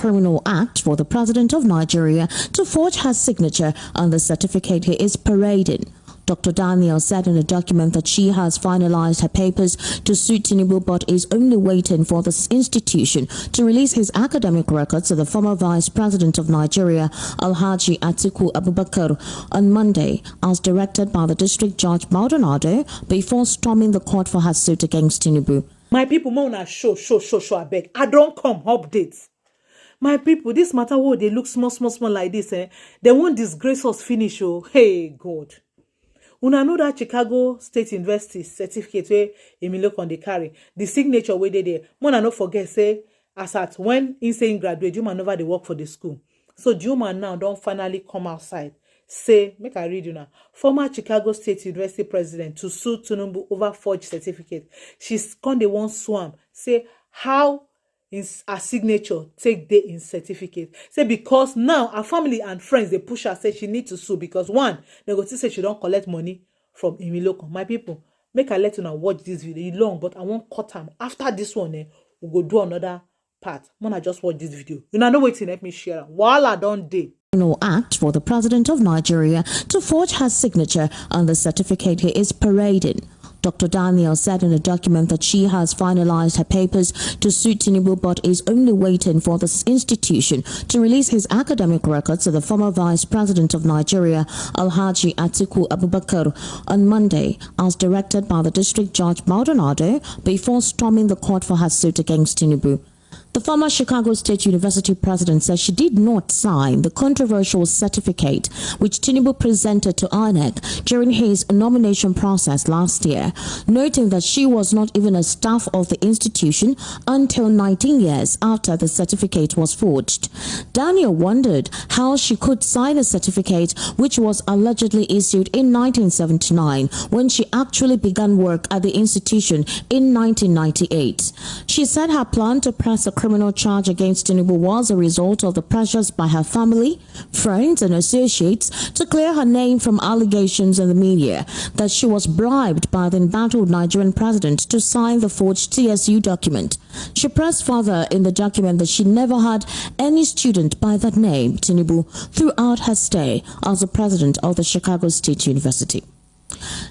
criminal act for the president of Nigeria to forge her signature on the certificate he is parading. Dr. Daniel said in a document that she has finalized her papers to sue Tinubu but is only waiting for this institution to release his academic records to the former Vice President of Nigeria, Alhaji Atiku Abubakar, on Monday, as directed by the District Judge Maldonado, before storming the court for her suit against Tinubu. My people, Mona show, I beg. I don't come updates. My people, this matter, oh, they look small like this, eh? They won't disgrace us finish, oh. Hey, God. Una know that Chicago State University certificate where Emilio Conde carry, the signature where they there. Mona no forget, say, as at when he saying graduate, Juma never they work for the school. So Juma now don't finally come outside. Say, make I read you now. Former Chicago State University president to sue Tinubu over forged certificate. She's con the one swam. Say, how is her signature take day in certificate? Say, because now her family and friends, they push her, say she need to sue because one, they go to say she don't collect money from Emiloko. My people, make I let you now watch this video. It's long, but I won't cut them. After this one, we'll go do another part. Mona just watch this video. You know wait to let me share. While I don't day. Act for the president of Nigeria to forge her signature on the certificate he is parading. Dr. Daniel said in a document that she has finalized her papers to sue Tinubu but is only waiting for this institution to release his academic records to the former Vice President of Nigeria, Alhaji Atiku Abubakar, on Monday, as directed by the District Judge Maldonado, before storming the court for her suit against Tinubu. The former Chicago State University president says she did not sign the controversial certificate which Tinubu presented to INEC during his nomination process last year, noting that she was not even a staff of the institution until 19 years after the certificate was forged. Daniel wondered how she could sign a certificate which was allegedly issued in 1979 when she actually began work at the institution in 1998. She said her plan to press a criminal charge against Tinubu was a result of the pressures by her family, friends, and associates to clear her name from allegations in the media that she was bribed by the embattled Nigerian president to sign the forged CSU document. She pressed further in the document that she never had any student by that name, Tinubu, throughout her stay as the president of the Chicago State University.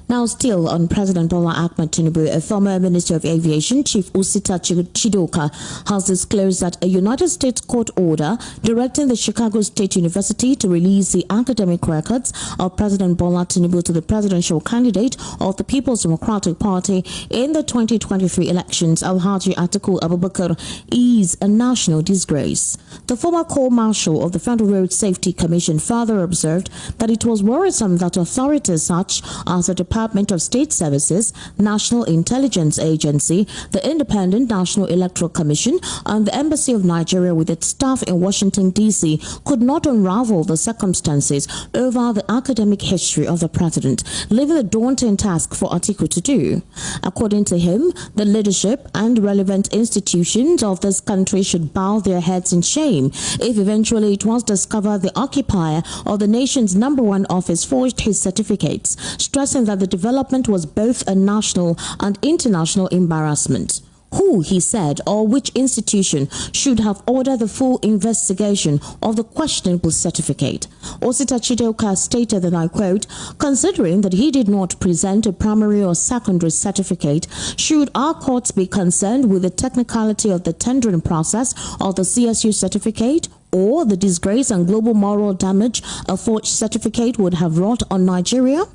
Now, still on President Bola Ahmed Tinubu, a former Minister of Aviation, Chief Osita Chidoka, has disclosed that a United States court order directing the Chicago State University to release the academic records of President Bola Tinubu to the presidential candidate of the People's Democratic Party in the 2023 elections, Alhaji Atiku Abubakar, is a national disgrace. The former co-marshal of the Federal Road Safety Commission further observed that it was worrisome that authorities such as the Department of State Services, National Intelligence Agency, the Independent National Electoral Commission, and the Embassy of Nigeria with its staff in Washington, D.C. could not unravel the circumstances over the academic history of the president, leaving a daunting task for Atiku to do. According to him, the leadership and relevant institutions of this country should bow their heads in shame if eventually it was discovered the occupier of the nation's #1 office forged his certificates, stressing that the development was both a national and international embarrassment. Who, he said, or which institution should have ordered the full investigation of the questionable certificate? Osita Chidoka stated that, I quote, considering that he did not present a primary or secondary certificate, should our courts be concerned with the technicality of the tendering process of the CSU certificate, or the disgrace and global moral damage a forged certificate would have wrought on Nigeria?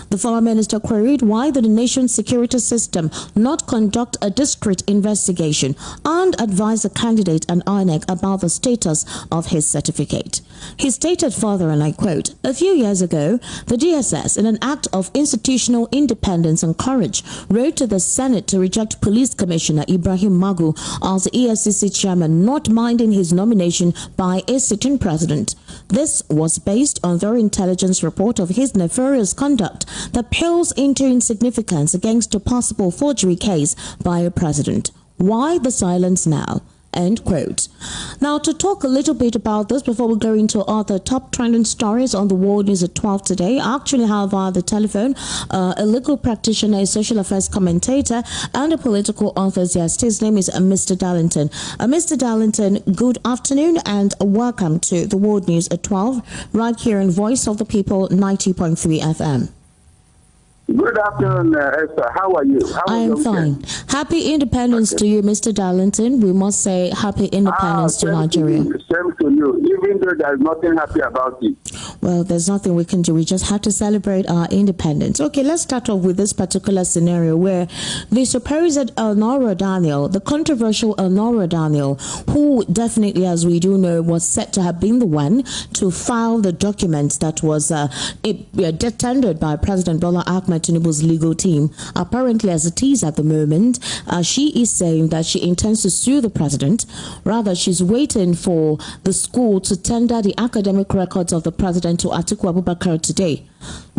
The former minister queried why did the nation's security system not conduct a discreet investigation and advise the candidate and INEC about the status of his certificate. He stated further, and I quote, a few years ago, the DSS, in an act of institutional independence and courage, wrote to the Senate to reject Police Commissioner Ibrahim Magu as the EFCC chairman, not minding his nomination by a sitting president. This was based on their intelligence report of his nefarious conduct that pales into insignificance against a possible forgery case by a president. Why the silence now? End quote. Now, to talk a little bit about this before we go into other top trending stories on the World News at 12 today, I actually have via the telephone a legal practitioner, a social affairs commentator, and a political enthusiast. His name is Mr. Darlington. Mr. Darlington, good afternoon and welcome to the World News at 12, right here in Voice of the People 90.3 FM. Good afternoon, Esther. How are you? I am fine. Happy Independence to you, Mr. Darlington. We must say Happy Independence to Nigeria. Same to you, even though there's nothing happy about it. Well, there's nothing we can do. We just have to celebrate our independence. Okay, let's start off with this particular scenario where the supposed Elnora Daniel, the controversial Elnora Daniel, who definitely, as we do know, was said to have been the one to file the document that was tendered by President Bola Ahmed Tinubu's legal team. Apparently, as it is at the moment, she is saying that she intends to sue the president. Rather, she's waiting for the school to tender the academic records of the president to Atiku Abubakar today.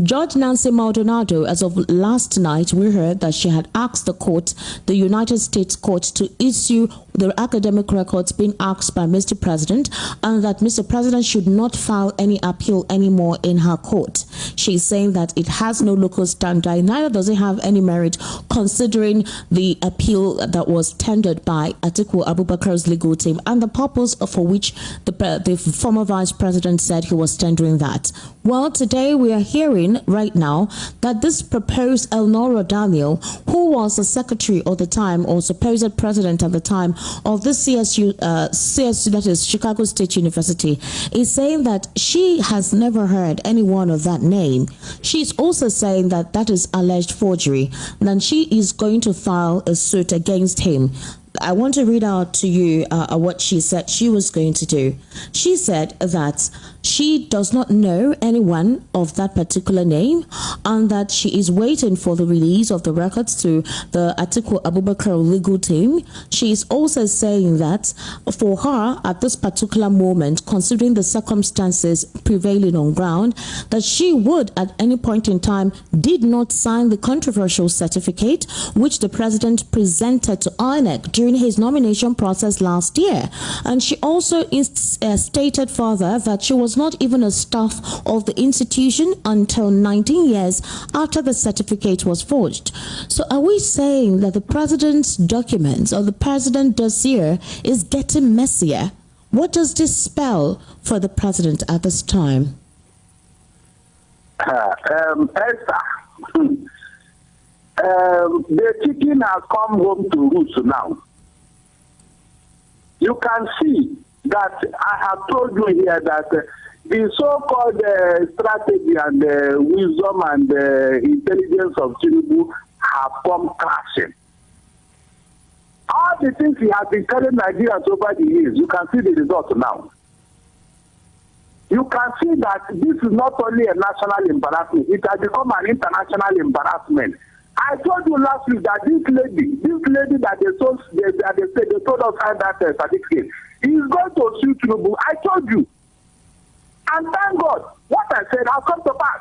Judge Nancy Maldonado, as of last night, we heard that she had asked the court, the United States court, to issue the academic records being asked by Mr. President, and that Mr. President should not file any appeal anymore in her court. She's saying that it has no local standard, neither does it have any merit, considering the appeal that was tendered by Atiku Abubakar's legal team and the purpose for which the former vice president said he was tendering that. Well, today we are hearing right now that this proposed Elnora Daniel, who was the secretary at the time or supposed president at the time of the CSU, that is Chicago State University, is saying that she has never heard anyone of that name. She's also saying that that is alleged forgery, and she is going to file a suit against him. I want to read out to you what she said she was going to do. She said that she does not know anyone of that particular name and that she is waiting for the release of the records to the Atiku Abubakar legal team. She is also saying that for her at this particular moment, considering the circumstances prevailing on ground, that she would at any point in time did not sign the controversial certificate which the president presented to INEC during his nomination process last year. And she also stated further that she was not even a staff of the institution until 19 years after the certificate was forged. So are we saying that the president's documents or the president dossier is getting messier? What does this spell for the president at this time? Esther, the chicken has come home to roost now. You can see that I have told you here that the so-called strategy and wisdom and intelligence of Tinubu have come crashing. All the things he has been telling Nigerians over the years, you can see the result now. You can see that this is not only a national embarrassment, it has become an international embarrassment. I told you last week that this lady that they told us had that certificate is going to sue Tinubu. I told you. And thank God, what I said has come to pass.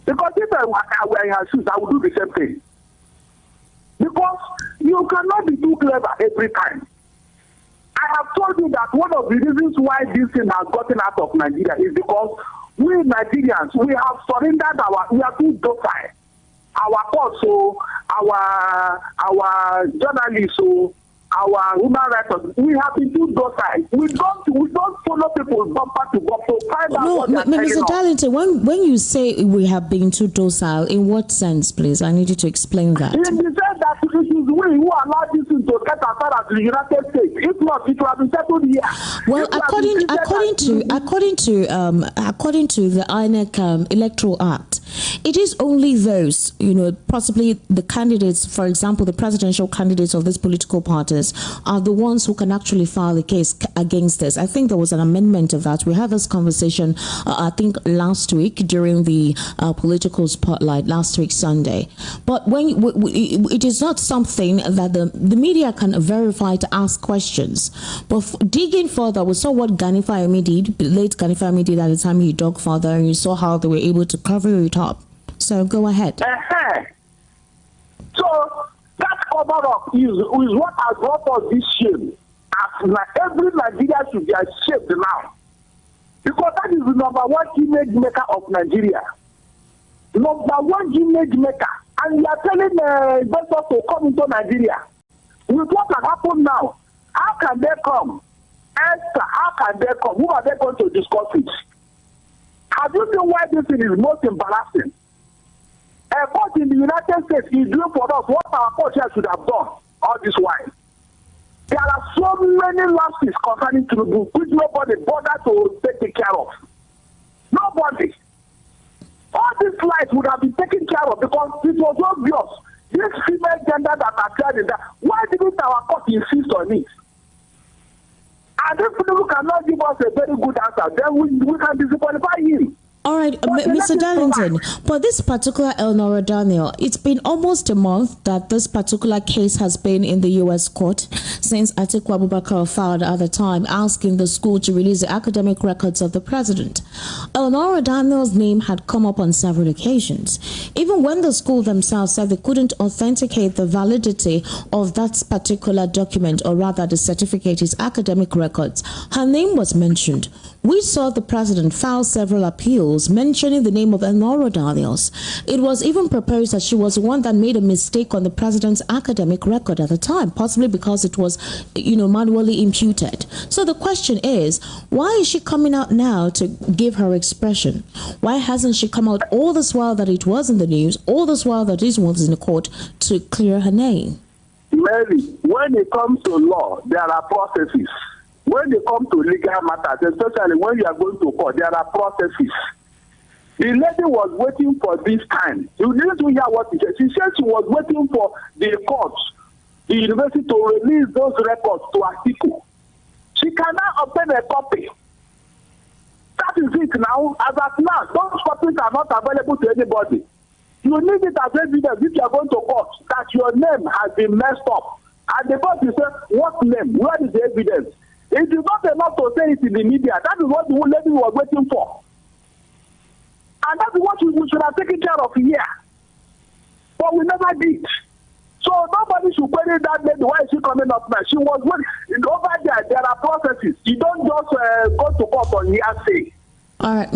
Because if I were in her shoes, I would do the same thing. Because you cannot be too clever every time. I have told you that one of the reasons why this thing has gotten out of Nigeria is because we Nigerians, we have surrendered we are too docile. Our courts, so our journalists, so our human rights, we have been too docile. We don't follow people bumper to bumper to find out what they're telling us. Mr. Darlington, when you say we have been too docile, in what sense, please? I need you to explain that. In the sense that it is we who allow this thing to get as far as the United States. If not, it will have been settled here. Well, according to the INEC Electoral Act, it is only those, possibly the candidates, for example, the presidential candidates of these political parties, are the ones who can actually file a case against this. I think there was an amendment of that. We had this conversation, I think, last week during the political spotlight, last week, Sunday. But when it is not something that the media can verify to ask questions. But digging further, we saw what Gani Fayemi did, late Gani Fayemi did at the time he dug further, and you saw how they were able to cover it up. So go ahead. So that cover up is what has brought us this shame as every Nigeria should be ashamed now. Because that is the number one image maker of Nigeria. Number one image maker. And you are telling investors to come into Nigeria. With what can happen now, how can they come? Esther, how can they come? Who are they going to discuss it? Have you seen why this thing is most embarrassing? A court in the United States is doing for us what our court here should have done all this while. There are so many losses concerning Tinubu which nobody bothered to take care of. Nobody. All these lives would have been taken care of because it was obvious. This female gender that appeared in that, why didn't our court insist on it? And if Tinubu cannot give us a very good answer, then we can disqualify him. All right, Mr. Darlington, for this particular Eleanor Daniel, it's been almost a month that this particular case has been in the U.S. court since Atiku Abubakar filed at the time asking the school to release the academic records of the president. Eleanor Daniel's name had come up on several occasions. Even when the school themselves said they couldn't authenticate the validity of that particular document, or rather the certificate, his academic records, her name was mentioned. We saw the president file several appeals mentioning the name of Eleanor Daniels. It was even proposed that she was the one that made a mistake on the president's academic record at the time, possibly because it was, manually imputed. So the question is, why is she coming out now to give her expression? Why hasn't she come out all this while that it was in the news, all this while that it was in the court, to clear her name? Mary, when it comes to law, there are processes. When they come to legal matters, especially when you are going to court, there are processes. The lady was waiting for this time. You need to hear what she said. She said she was waiting for the court, the university, to release those records to Atiku. She cannot obtain a copy. That is it now. As of now, those copies are not available to anybody. You need it as evidence if you are going to court that your name has been messed up. And the court will say, what name? Where is the evidence? It is not enough to say it in the media. That is what the lady was waiting for. And that is what we should have taken care of here. But we never did. So nobody should query that lady. Why is she coming up now? She was waiting. Over there are processes. You don't just go to court on hearsay. All right.